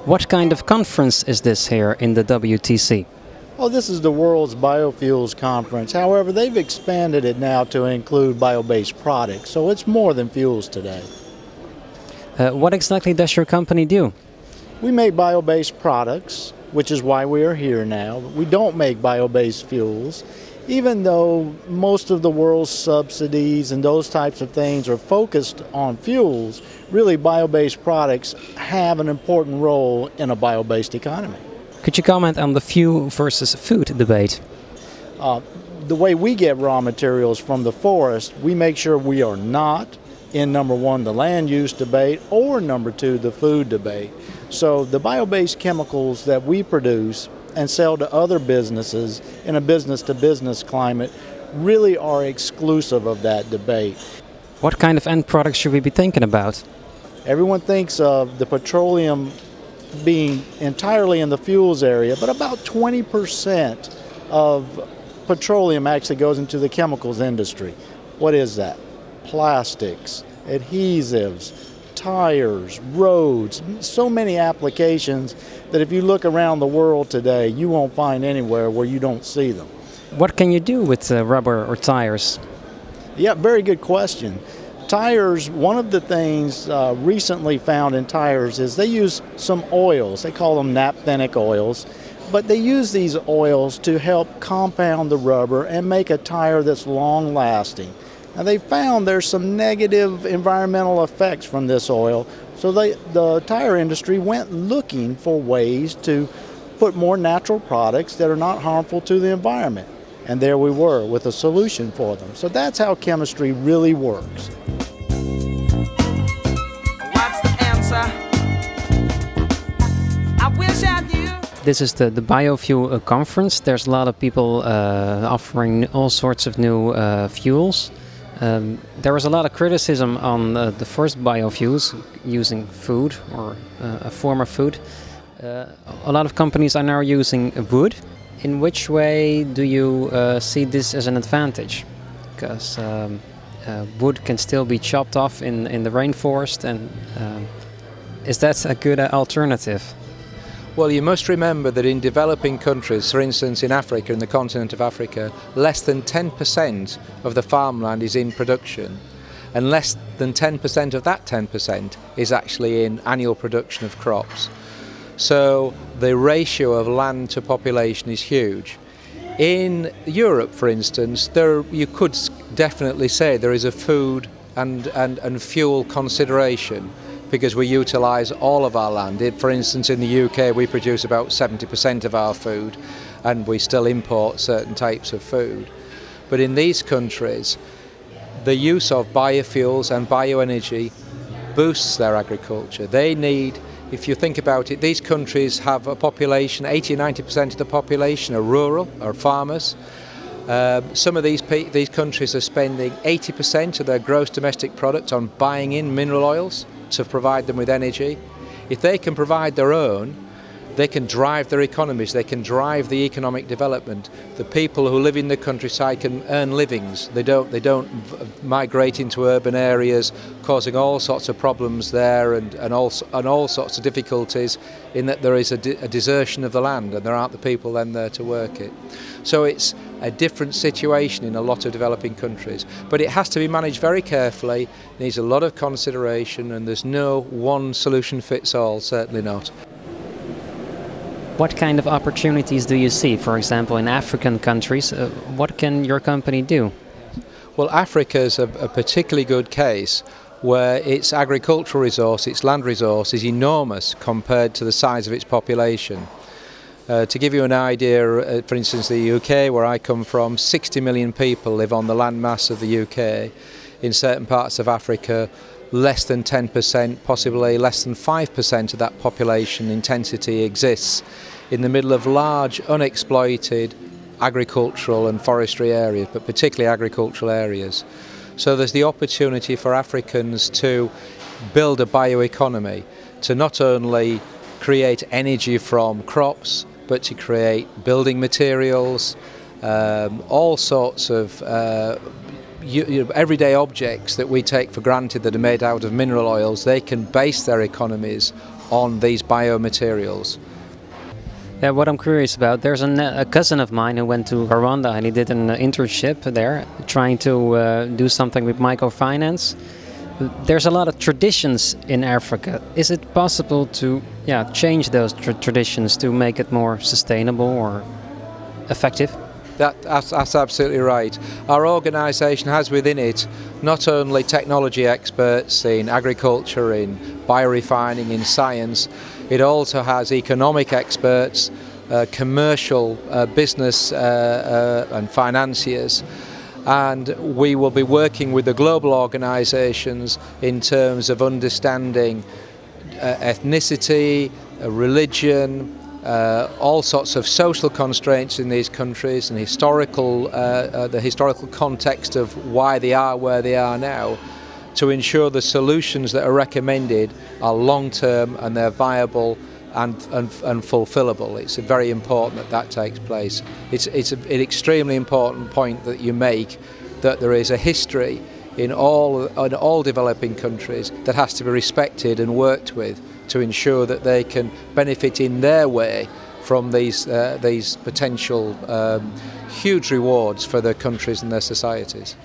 What kind of conference is this here in the WTC? Well, this is the world's biofuels conference. However, they've expanded it now to include bio-based products, so it's more than fuels today. What exactly does your company do? We make bio-based products, which is why we are here now. We don't make bio-based fuels, even though most of the world's subsidies and those types of things are focused on fuels. Really, bio-based products have an important role in a bio-based economy. Could you comment on the fuel versus food debate? The way we get raw materials from the forest, we make sure we are not in number one, the land use debate, or number two, the food debate. So the bio-based chemicals that we produce and sell to other businesses in a business-to-business climate really are exclusive of that debate. What kind of end products should we be thinking about? Everyone thinks of the petroleum being entirely in the fuels area, but about 20% of petroleum actually goes into the chemicals industry. What is that? Plastics, adhesives, tires, roads, so many applications that if you look around the world today, you won't find anywhere where you don't see them. What can you do with rubber or tires? Yeah, very good question. Tires, one of the things recently found in tires is they use some oils. They call them naphthenic oils, but they use these oils to help compound the rubber and make a tire that's long-lasting. Now they found there's some negative environmental effects from this oil, so the tire industry went looking for ways to put more natural products that are not harmful to the environment. And there we were with a solution for them. So that's how chemistry really works. What's the answer? I wish I knew. This is the biofuel conference. There's a lot of people offering all sorts of new fuels. There was a lot of criticism on the first biofuels using food or a form of food. A lot of companies are now using wood. In which way do you see this as an advantage? Because wood can still be chopped off in the rainforest, and is that a good alternative? Well, you must remember that in developing countries, for instance in Africa, in the continent of Africa, less than 10% of the farmland is in production, and less than 10% of that 10% is actually in annual production of crops. So the ratio of land to population is huge. In Europe, for instance, you could definitely say there is a food and fuel consideration, because we utilise all of our land. For instance, in the UK we produce about 70% of our food, and we still import certain types of food. But in these countries, the use of biofuels and bioenergy boosts their agriculture. They need, if you think about it, these countries have a population, 80–90% of the population are rural, are farmers. Some of these countries are spending 80% of their gross domestic product on buying in mineral oils to provide them with energy. If they can provide their own, they can drive their economies, they can drive the economic development. The people who live in the countryside can earn livings. They don't migrate into urban areas, causing all sorts of problems there and all sorts of difficulties, in that there is a desertion of the land and there aren't the people then there to work it. So it's a different situation in a lot of developing countries, but it has to be managed very carefully, needs a lot of consideration, and there's no one solution fits all, certainly not. What kind of opportunities do you see, for example, in African countries? What can your company do? Well, Africa is a particularly good case where its agricultural resource, its land resource, is enormous compared to the size of its population. To give you an idea, for instance, the UK, where I come from, 60 million people live on the landmass of the UK. In certain parts of Africa, less than 10%, possibly less than 5% of that population intensity exists in the middle of large unexploited agricultural and forestry areas, but particularly agricultural areas. So there's the opportunity for Africans to build a bioeconomy, to not only create energy from crops, but to create building materials, all sorts of everyday objects that we take for granted that are made out of mineral oils. They can base their economies on these biomaterials. Yeah, what I'm curious about, there's a cousin of mine who went to Rwanda and he did an internship there trying to do something with microfinance. There's a lot of traditions in Africa. Is it possible to change those traditions to make it more sustainable or effective? That's absolutely right. Our organisation has within it not only technology experts in agriculture, in biorefining, in science, it also has economic experts, commercial business and financiers. And we will be working with the global organisations in terms of understanding ethnicity, religion, all sorts of social constraints in these countries and the historical context of why they are where they are now, to ensure the solutions that are recommended are long-term and they're viable and fulfillable. It's very important that takes place. It's an extremely important point that you make, that there is a history in all developing countries that has to be respected and worked with to ensure that they can benefit in their way from these potential huge rewards for their countries and their societies.